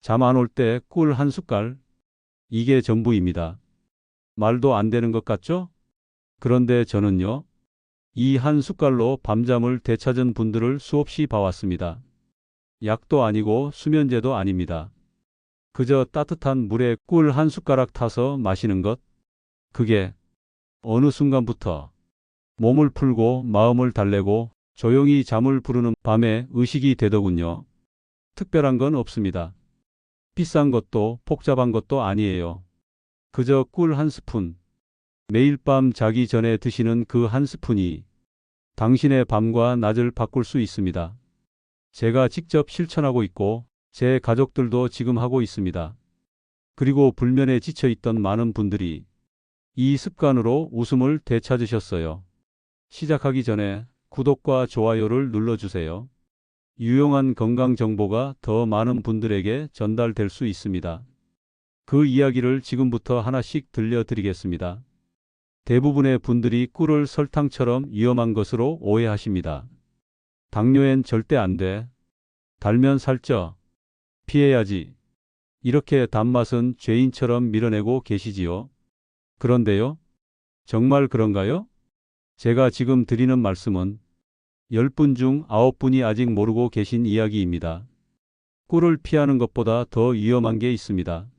잠 안 올 때 꿀 한 숟갈. 이게 전부입니다. 말도 안 되는 것 같죠? 그런데 저는요, 이 한 숟갈로 밤잠을 되찾은 분들을 수없이 봐왔습니다. 약도 아니고 수면제도 아닙니다. 그저 따뜻한 물에 꿀 한 숟가락 타서 마시는 것. 그게 어느 순간부터 몸을 풀고 마음을 달래고 조용히 잠을 부르는 밤의 의식이 되더군요. 특별한 건 없습니다. 비싼 것도 복잡한 것도 아니에요. 그저 꿀 한 스푼. 매일 밤 자기 전에 드시는 그 한 스푼이 당신의 밤과 낮을 바꿀 수 있습니다. 제가 직접 실천하고 있고 제 가족들도 지금 하고 있습니다. 그리고 불면에 지쳐 있던 많은 분들이 이 습관으로 웃음을 되찾으셨어요. 시작하기 전에 구독과 좋아요를 눌러주세요. 유용한 건강 정보가 더 많은 분들에게 전달될 수 있습니다. 그 이야기를 지금부터 하나씩 들려드리겠습니다. 대부분의 분들이 꿀을 설탕처럼 위험한 것으로 오해하십니다. 당뇨엔 절대 안 돼. 달면 살쪄. 피해야지. 이렇게 단맛은 죄인처럼 밀어내고 계시지요. 그런데요, 정말 그런가요? 제가 지금 드리는 말씀은 10분 중 9분이 아직 모르고 계신 이야기입니다. 꿀을 피하는 것보다 더 위험한 게 있습니다.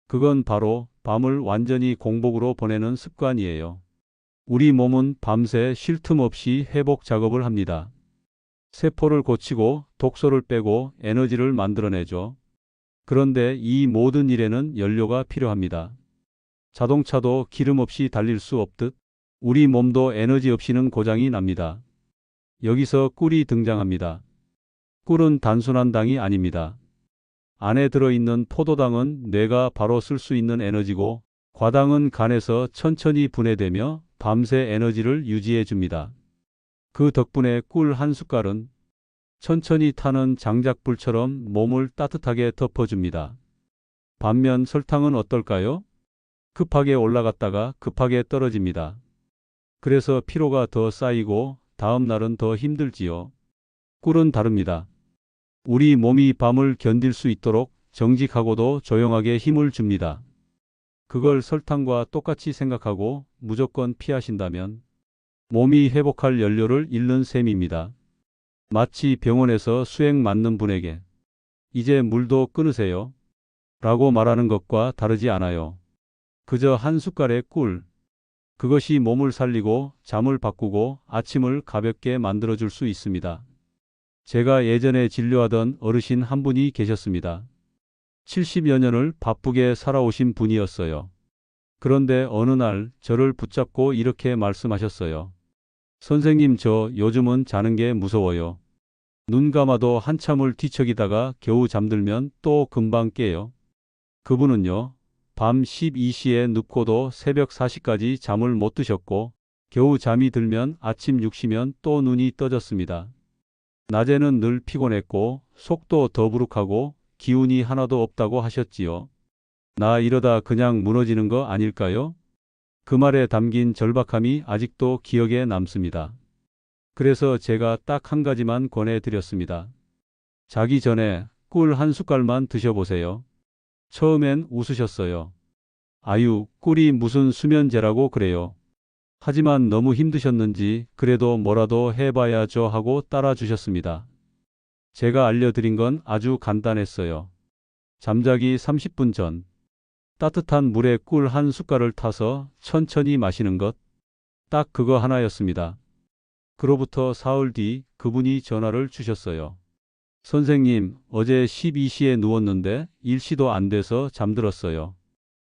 그건 바로 밤을 완전히 공복으로 보내는 습관이에요. 우리 몸은 밤새 쉴 틈 없이 회복 작업을 합니다. 세포를 고치고 독소를 빼고 에너지를 만들어내죠. 그런데 이 모든 일에는 연료가 필요합니다. 자동차도 기름 없이 달릴 수 없듯 우리 몸도 에너지 없이는 고장이 납니다. 여기서 꿀이 등장합니다. 꿀은 단순한 당이 아닙니다. 안에 들어있는 포도당은 뇌가 바로 쓸 수 있는 에너지고, 과당은 간에서 천천히 분해되며 밤새 에너지를 유지해 줍니다. 그 덕분에 꿀 한 숟갈은 천천히 타는 장작불처럼 몸을 따뜻하게 덮어줍니다. 반면 설탕은 어떨까요? 급하게 올라갔다가 급하게 떨어집니다. 그래서 피로가 더 쌓이고 다음 날은 더 힘들지요. 꿀은 다릅니다. 우리 몸이 밤을 견딜 수 있도록 정직하고도 조용하게 힘을 줍니다. 그걸 설탕과 똑같이 생각하고 무조건 피하신다면 몸이 회복할 연료를 잃는 셈입니다. 마치 병원에서 수액 맞는 분에게 이제 물도 끊으세요 라고 말하는 것과 다르지 않아요. 그저 한 숟갈의 꿀. 그것이 몸을 살리고 잠을 바꾸고 아침을 가볍게 만들어줄 수 있습니다. 제가 예전에 진료하던 어르신 한 분이 계셨습니다. 70여 년을 바쁘게 살아오신 분이었어요. 그런데 어느 날 저를 붙잡고 이렇게 말씀하셨어요. 선생님, 저 요즘은 자는 게 무서워요. 눈 감아도 한참을 뒤척이다가 겨우 잠들면 또 금방 깨요. 그분은요, 밤 12시에 눕고도 새벽 4시까지 잠을 못 드셨고, 겨우 잠이 들면 아침 6시면 또 눈이 떠졌습니다. 낮에는 늘 피곤했고, 속도 더부룩하고, 기운이 하나도 없다고 하셨지요. 나 이러다 그냥 무너지는 거 아닐까요? 그 말에 담긴 절박함이 아직도 기억에 남습니다. 그래서 제가 딱 한 가지만 권해드렸습니다. 자기 전에 꿀 한 숟갈만 드셔보세요. 처음엔 웃으셨어요. 아유, 꿀이 무슨 수면제라고 그래요. 하지만 너무 힘드셨는지 그래도 뭐라도 해봐야죠 하고 따라주셨습니다. 제가 알려드린 건 아주 간단했어요. 잠자기 30분 전 따뜻한 물에 꿀 한 숟갈을 타서 천천히 마시는 것. 딱 그거 하나였습니다. 그로부터 사흘 뒤 그분이 전화를 주셨어요. 선생님, 어제 12시에 누웠는데 1시도 안 돼서 잠들었어요.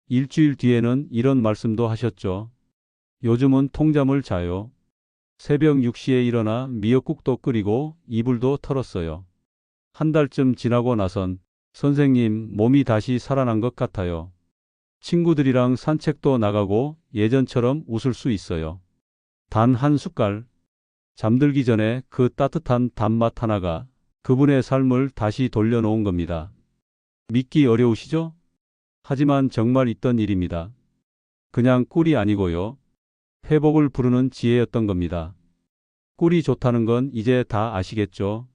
일주일 뒤에는 이런 말씀도 하셨죠. 요즘은 통잠을 자요. 새벽 6시에 일어나 미역국도 끓이고 이불도 털었어요. 한 달쯤 지나고 나선 선생님, 몸이 다시 살아난 것 같아요. 친구들이랑 산책도 나가고 예전처럼 웃을 수 있어요. 단 한 숟갈. 잠들기 전에 그 따뜻한 단맛 하나가 그분의 삶을 다시 돌려놓은 겁니다. 믿기 어려우시죠? 하지만 정말 있던 일입니다. 그냥 꿀이 아니고요. 회복을 부르는 지혜였던 겁니다. 꿀이 좋다는 건 이제 다 아시겠죠?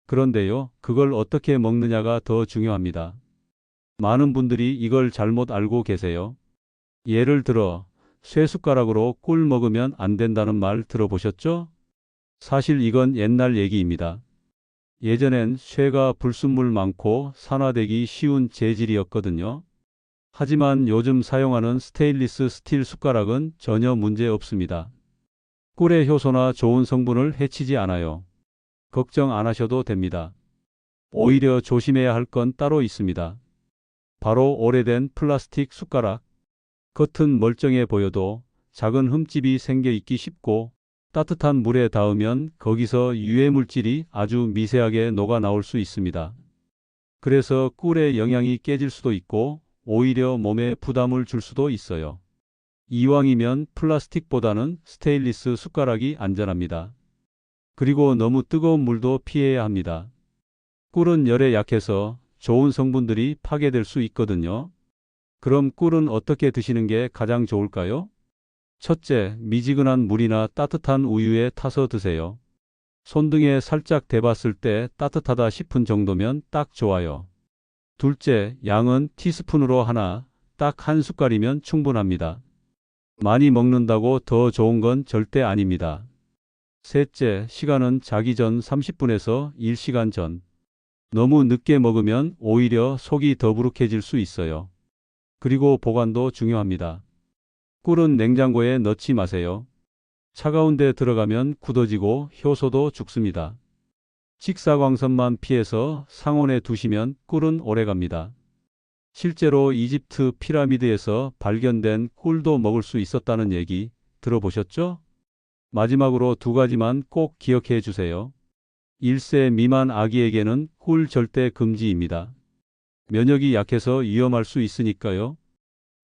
그런데요, 그걸 어떻게 먹느냐가 더 중요합니다. 많은 분들이 이걸 잘못 알고 계세요. 예를 들어 쇠숟가락으로 꿀 먹으면 안 된다는 말 들어보셨죠? 사실 이건 옛날 얘기입니다. 예전엔 쇠가 불순물 많고 산화되기 쉬운 재질이었거든요. 하지만 요즘 사용하는 스테인리스 스틸 숟가락은 전혀 문제 없습니다. 꿀의 효소나 좋은 성분을 해치지 않아요. 걱정 안 하셔도 됩니다. 오히려 조심해야 할 건 따로 있습니다. 바로 오래된 플라스틱 숟가락. 겉은 멀쩡해 보여도 작은 흠집이 생겨 있기 쉽고 따뜻한 물에 닿으면 거기서 유해 물질이 아주 미세하게 녹아 나올 수 있습니다. 그래서 꿀의 영양이 깨질 수도 있고 오히려 몸에 부담을 줄 수도 있어요. 이왕이면 플라스틱보다는 스테인리스 숟가락이 안전합니다. 그리고 너무 뜨거운 물도 피해야 합니다. 꿀은 열에 약해서 좋은 성분들이 파괴될 수 있거든요. 그럼 꿀은 어떻게 드시는 게 가장 좋을까요? 첫째, 미지근한 물이나 따뜻한 우유에 타서 드세요. 손등에 살짝 대봤을 때 따뜻하다 싶은 정도면 딱 좋아요. 둘째, 양은 티스푼으로 하나, 딱 한 숟갈이면 충분합니다. 많이 먹는다고 더 좋은 건 절대 아닙니다. 셋째, 시간은 자기 전 30분에서 1시간 전. 너무 늦게 먹으면 오히려 속이 더부룩해질 수 있어요. 그리고 보관도 중요합니다. 꿀은 냉장고에 넣지 마세요. 차가운 데 들어가면 굳어지고 효소도 죽습니다. 직사광선만 피해서 상온에 두시면 꿀은 오래갑니다. 실제로 이집트 피라미드에서 발견된 꿀도 먹을 수 있었다는 얘기 들어보셨죠? 마지막으로 두 가지만 꼭 기억해 주세요. 1세 미만 아기에게는 꿀 절대 금지입니다. 면역이 약해서 위험할 수 있으니까요.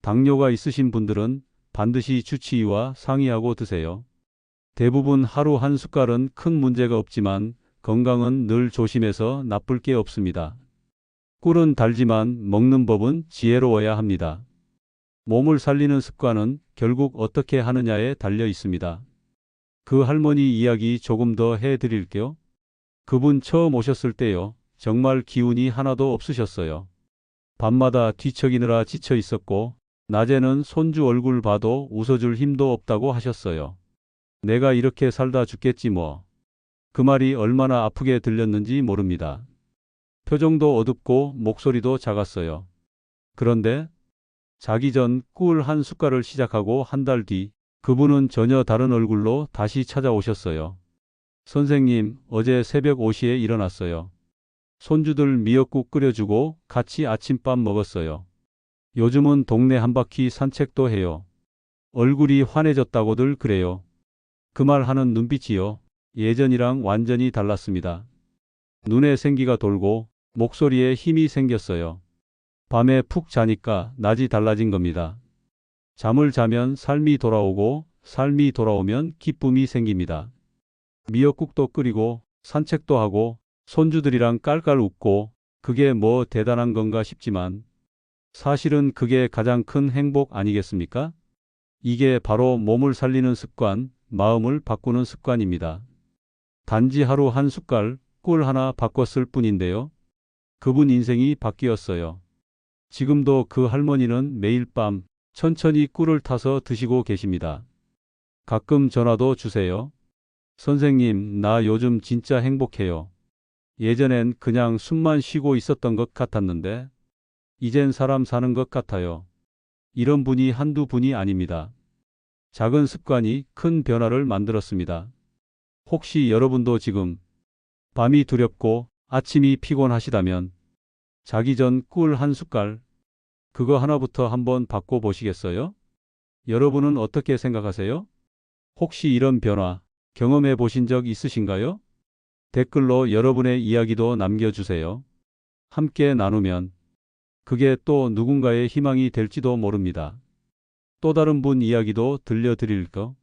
당뇨가 있으신 분들은 반드시 주치의와 상의하고 드세요. 대부분 하루 한 숟갈은 큰 문제가 없지만 건강은 늘 조심해서 나쁠 게 없습니다. 꿀은 달지만 먹는 법은 지혜로워야 합니다. 몸을 살리는 습관은 결국 어떻게 하느냐에 달려 있습니다. 그 할머니 이야기 조금 더 해드릴게요. 그분 처음 오셨을 때요. 정말 기운이 하나도 없으셨어요. 밤마다 뒤척이느라 지쳐 있었고 낮에는 손주 얼굴 봐도 웃어줄 힘도 없다고 하셨어요. 내가 이렇게 살다 죽겠지 뭐. 그 말이 얼마나 아프게 들렸는지 모릅니다. 표정도 어둡고 목소리도 작았어요. 그런데 자기 전 꿀 한 숟갈을 시작하고 한 달 뒤 그분은 전혀 다른 얼굴로 다시 찾아오셨어요. 선생님, 어제 새벽 5시에 일어났어요. 손주들 미역국 끓여주고 같이 아침밥 먹었어요. 요즘은 동네 한 바퀴 산책도 해요. 얼굴이 환해졌다고들 그래요. 그 말 하는 눈빛이요. 예전이랑 완전히 달랐습니다. 눈에 생기가 돌고 목소리에 힘이 생겼어요. 밤에 푹 자니까 낮이 달라진 겁니다. 잠을 자면 삶이 돌아오고 삶이 돌아오면 기쁨이 생깁니다. 미역국도 끓이고 산책도 하고 손주들이랑 깔깔 웃고 그게 뭐 대단한 건가 싶지만 사실은 그게 가장 큰 행복 아니겠습니까? 이게 바로 몸을 살리는 습관, 마음을 바꾸는 습관입니다. 단지 하루 한 숟갈 꿀 하나 바꿨을 뿐인데요. 그분 인생이 바뀌었어요. 지금도 그 할머니는 매일 밤 천천히 꿀을 타서 드시고 계십니다. 가끔 전화도 주세요. 선생님, 나 요즘 진짜 행복해요. 예전엔 그냥 숨만 쉬고 있었던 것 같았는데, 이젠 사람 사는 것 같아요. 이런 분이 한두 분이 아닙니다. 작은 습관이 큰 변화를 만들었습니다. 혹시 여러분도 지금 밤이 두렵고 아침이 피곤하시다면 자기 전 꿀 한 숟갈 그거 하나부터 한번 바꿔보시겠어요? 여러분은 어떻게 생각하세요? 혹시 이런 변화 경험해 보신 적 있으신가요? 댓글로 여러분의 이야기도 남겨주세요. 함께 나누면 그게 또 누군가의 희망이 될지도 모릅니다. 또 다른 분 이야기도 들려드릴까?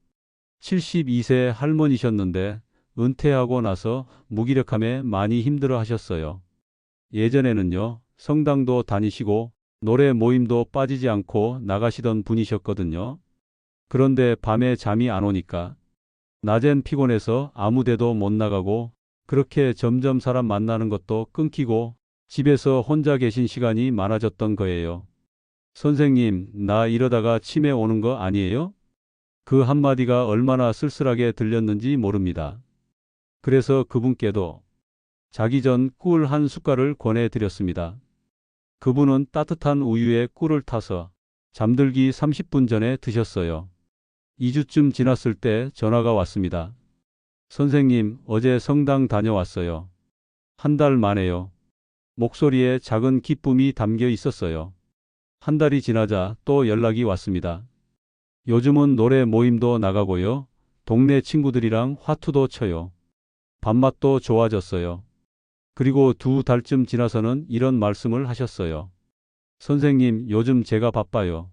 72세 할머니셨는데 은퇴하고 나서 무기력함에 많이 힘들어 하셨어요. 예전에는요, 성당도 다니시고 노래 모임도 빠지지 않고 나가시던 분이셨거든요. 그런데 밤에 잠이 안 오니까 낮엔 피곤해서 아무 데도 못 나가고 그렇게 점점 사람 만나는 것도 끊기고 집에서 혼자 계신 시간이 많아졌던 거예요. 선생님, 나 이러다가 치매 오는 거 아니에요? 그 한마디가 얼마나 쓸쓸하게 들렸는지 모릅니다. 그래서 그분께도 자기 전 꿀 한 숟갈을 권해드렸습니다. 그분은 따뜻한 우유에 꿀을 타서 잠들기 30분 전에 드셨어요. 2주쯤 지났을 때 전화가 왔습니다. 선생님, 어제 성당 다녀왔어요. 한 달 만에요. 목소리에 작은 기쁨이 담겨 있었어요. 한 달이 지나자 또 연락이 왔습니다. 요즘은 노래 모임도 나가고요. 동네 친구들이랑 화투도 쳐요. 밥맛도 좋아졌어요. 그리고 2달쯤 지나서는 이런 말씀을 하셨어요. 선생님, 요즘 제가 바빠요.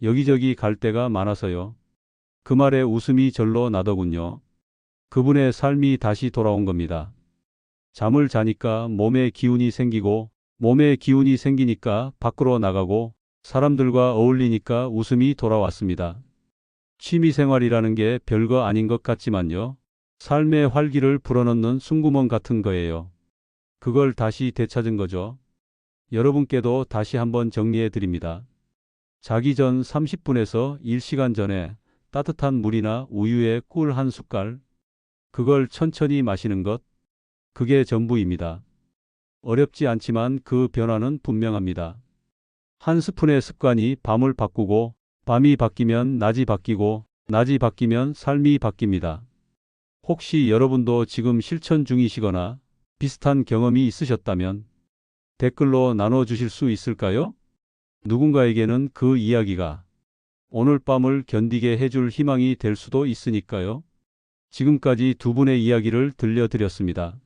여기저기 갈 데가 많아서요. 그 말에 웃음이 절로 나더군요. 그분의 삶이 다시 돌아온 겁니다. 잠을 자니까 몸에 기운이 생기고, 몸에 기운이 생기니까 밖으로 나가고, 사람들과 어울리니까 웃음이 돌아왔습니다. 취미생활이라는 게 별거 아닌 것 같지만요. 삶의 활기를 불어넣는 숨구멍 같은 거예요. 그걸 다시 되찾은 거죠. 여러분께도 다시 한번 정리해 드립니다. 자기 전 30분에서 1시간 전에 따뜻한 물이나 우유에 꿀 한 숟갈, 그걸 천천히 마시는 것, 그게 전부입니다. 어렵지 않지만 그 변화는 분명합니다. 한 스푼의 습관이 밤을 바꾸고, 밤이 바뀌면 낮이 바뀌고, 낮이 바뀌면 삶이 바뀝니다. 혹시 여러분도 지금 실천 중이시거나 비슷한 경험이 있으셨다면 댓글로 나눠주실 수 있을까요? 누군가에게는 그 이야기가 오늘 밤을 견디게 해줄 희망이 될 수도 있으니까요. 지금까지 두 분의 이야기를 들려드렸습니다.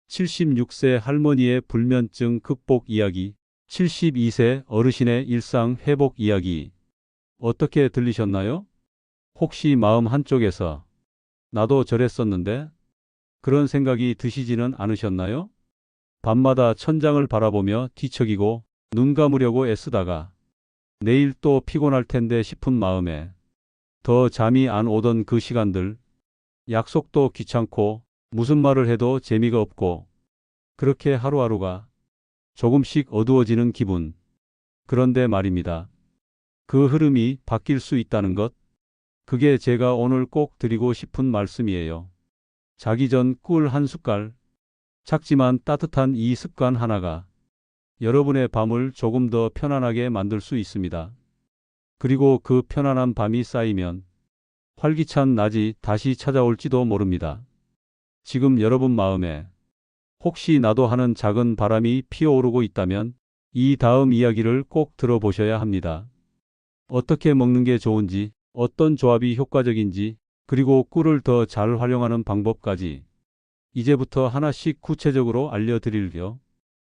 76세 할머니의 불면증 극복 이야기, 72세 어르신의 일상 회복 이야기. 어떻게 들리셨나요? 혹시 마음 한쪽에서 나도 저랬었는데 그런 생각이 드시지는 않으셨나요? 밤마다 천장을 바라보며 뒤척이고 눈 감으려고 애쓰다가 내일 또 피곤할 텐데 싶은 마음에 더 잠이 안 오던 그 시간들, 약속도 귀찮고 무슨 말을 해도 재미가 없고 그렇게 하루하루가 조금씩 어두워지는 기분. 그런데 말입니다. 그 흐름이 바뀔 수 있다는 것, 그게 제가 오늘 꼭 드리고 싶은 말씀이에요. 자기 전 꿀 한 숟갈, 작지만 따뜻한 이 습관 하나가 여러분의 밤을 조금 더 편안하게 만들 수 있습니다. 그리고 그 편안한 밤이 쌓이면 활기찬 낮이 다시 찾아올지도 모릅니다. 지금 여러분 마음에 혹시 나도 하는 작은 바람이 피어오르고 있다면 이 다음 이야기를 꼭 들어보셔야 합니다. 어떻게 먹는 게 좋은지, 어떤 조합이 효과적인지, 그리고 꿀을 더 잘 활용하는 방법까지 이제부터 하나씩 구체적으로 알려드릴게요.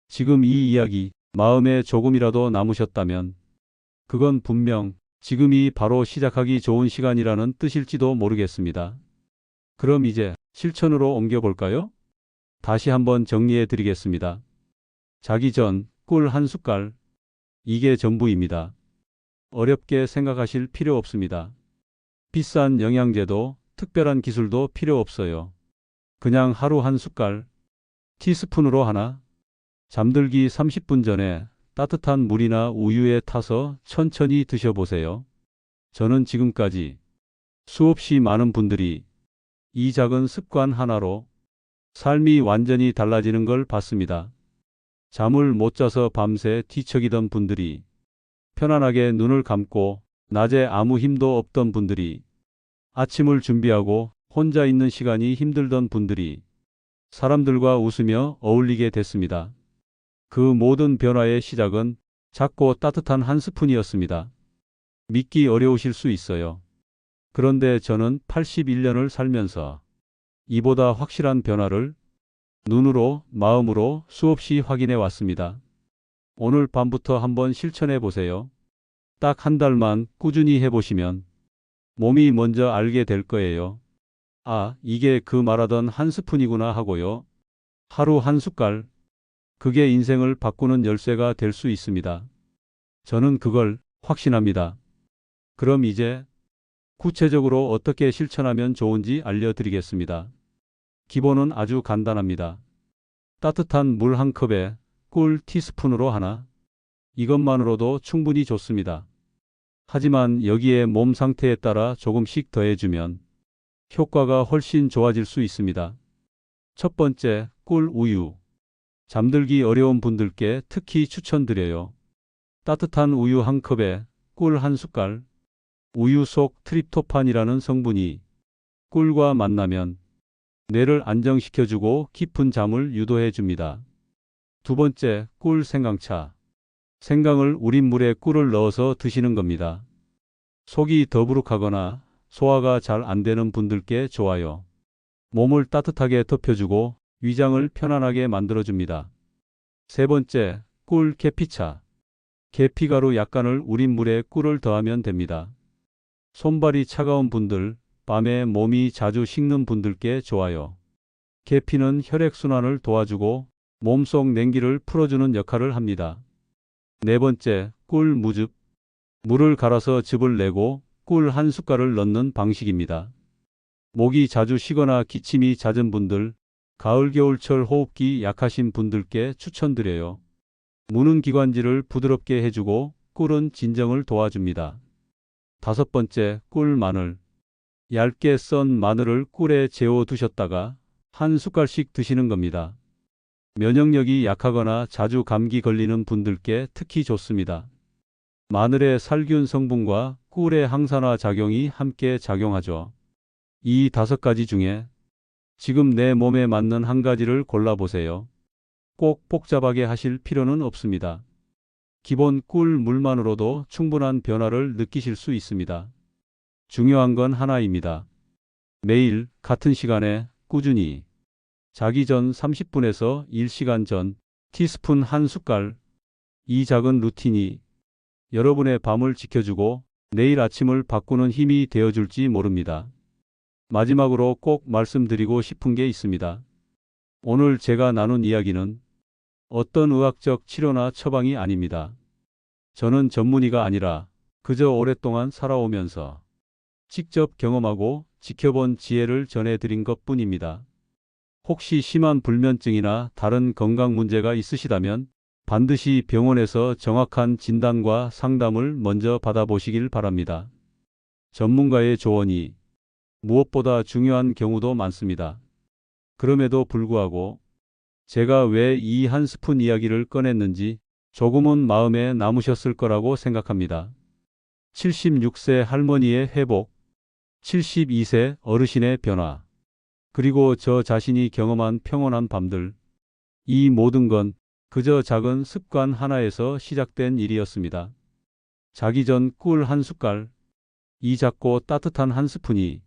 지금 이 이야기 마음에 조금이라도 남으셨다면 그건 분명 지금이 바로 시작하기 좋은 시간이라는 뜻일지도 모르겠습니다. 그럼 이제 실천으로 옮겨볼까요? 다시 한번 정리해 드리겠습니다. 자기 전 꿀 한 숟갈, 이게 전부입니다. 어렵게 생각하실 필요 없습니다. 비싼 영양제도 특별한 기술도 필요 없어요. 그냥 하루 한 숟갈, 티스푼으로 하나, 잠들기 30분 전에 따뜻한 물이나 우유에 타서 천천히 드셔보세요. 저는 지금까지 수없이 많은 분들이 이 작은 습관 하나로 삶이 완전히 달라지는 걸 봤습니다. 잠을 못 자서 밤새 뒤척이던 분들이, 편안하게 눈을 감고 낮에 아무 힘도 없던 분들이, 아침을 준비하고 혼자 있는 시간이 힘들던 분들이 사람들과 웃으며 어울리게 됐습니다. 그 모든 변화의 시작은 작고 따뜻한 한 스푼이었습니다. 믿기 어려우실 수 있어요. 그런데 저는 81년을 살면서 이보다 확실한 변화를 눈으로, 마음으로 수없이 확인해 왔습니다. 오늘 밤부터 한번 실천해 보세요. 딱 한 달만 꾸준히 해보시면 몸이 먼저 알게 될 거예요. 아, 이게 그 말하던 한 스푼이구나 하고요. 하루 한 숟갈, 그게 인생을 바꾸는 열쇠가 될 수 있습니다. 저는 그걸 확신합니다. 그럼 이제 구체적으로 어떻게 실천하면 좋은지 알려드리겠습니다. 기본은 아주 간단합니다. 따뜻한 물 한 컵에 꿀 티스푼으로 하나. 이것만으로도 충분히 좋습니다. 하지만 여기에 몸 상태에 따라 조금씩 더해주면 효과가 훨씬 좋아질 수 있습니다. 첫 번째, 꿀 우유. 잠들기 어려운 분들께 특히 추천드려요. 따뜻한 우유 한 컵에 꿀 한 숟갈. 우유 속 트립토판이라는 성분이 꿀과 만나면 뇌를 안정시켜주고 깊은 잠을 유도해 줍니다. 두 번째, 꿀 생강차. 생강을 우린 물에 꿀을 넣어서 드시는 겁니다. 속이 더부룩하거나 소화가 잘 안 되는 분들께 좋아요. 몸을 따뜻하게 덮여주고 위장을 편안하게 만들어줍니다. 세 번째, 꿀 계피차. 계피가루 약간을 우린 물에 꿀을 더하면 됩니다. 손발이 차가운 분들, 밤에 몸이 자주 식는 분들께 좋아요. 계피는 혈액순환을 도와주고 몸속 냉기를 풀어주는 역할을 합니다. 네 번째, 꿀 무즙. 물을 갈아서 즙을 내고 꿀 한 숟갈을 넣는 방식입니다. 목이 자주 쉬거나 기침이 잦은 분들, 가을 겨울철 호흡기 약하신 분들께 추천드려요. 무는 기관지를 부드럽게 해주고 꿀은 진정을 도와줍니다. 다섯 번째, 꿀 마늘. 얇게 썬 마늘을 꿀에 재워 두셨다가 한 숟갈씩 드시는 겁니다. 면역력이 약하거나 자주 감기 걸리는 분들께 특히 좋습니다. 마늘의 살균 성분과 꿀의 항산화 작용이 함께 작용하죠. 이 5가지 중에 지금 내 몸에 맞는 한 가지를 골라보세요. 꼭 복잡하게 하실 필요는 없습니다. 기본 꿀 물만으로도 충분한 변화를 느끼실 수 있습니다. 중요한 건 하나입니다. 매일 같은 시간에 꾸준히 자기 전 30분에서 1시간 전 티스푼 한 숟갈. 이 작은 루틴이 여러분의 밤을 지켜주고 내일 아침을 바꾸는 힘이 되어줄지 모릅니다. 마지막으로 꼭 말씀드리고 싶은 게 있습니다. 오늘 제가 나눈 이야기는 어떤 의학적 치료나 처방이 아닙니다. 저는 전문의가 아니라 그저 오랫동안 살아오면서 직접 경험하고 지켜본 지혜를 전해드린 것뿐입니다. 혹시 심한 불면증이나 다른 건강 문제가 있으시다면 반드시 병원에서 정확한 진단과 상담을 먼저 받아보시길 바랍니다. 전문가의 조언이 무엇보다 중요한 경우도 많습니다. 그럼에도 불구하고 제가 왜 이 한 스푼 이야기를 꺼냈는지 조금은 마음에 남으셨을 거라고 생각합니다. 76세 할머니의 회복, 72세 어르신의 변화, 그리고 저 자신이 경험한 평온한 밤들. 이 모든 건 그저 작은 습관 하나에서 시작된 일이었습니다. 자기 전 꿀 한 숟갈, 이 작고 따뜻한 한 스푼이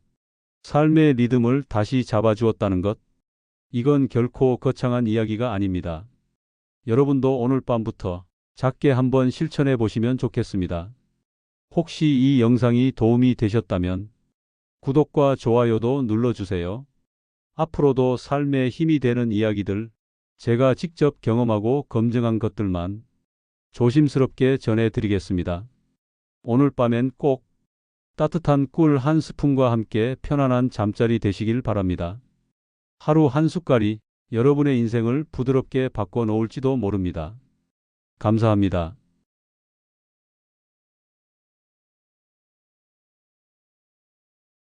삶의 리듬을 다시 잡아주었다는 것. 이건 결코 거창한 이야기가 아닙니다. 여러분도 오늘 밤부터 작게 한번 실천해 보시면 좋겠습니다. 혹시 이 영상이 도움이 되셨다면 구독과 좋아요도 눌러주세요. 앞으로도 삶에 힘이 되는 이야기들, 제가 직접 경험하고 검증한 것들만 조심스럽게 전해드리겠습니다. 오늘 밤엔 꼭 따뜻한 꿀 한 스푼과 함께 편안한 잠자리 되시길 바랍니다. 하루 한 숟갈이 여러분의 인생을 부드럽게 바꿔 놓을지도 모릅니다. 감사합니다.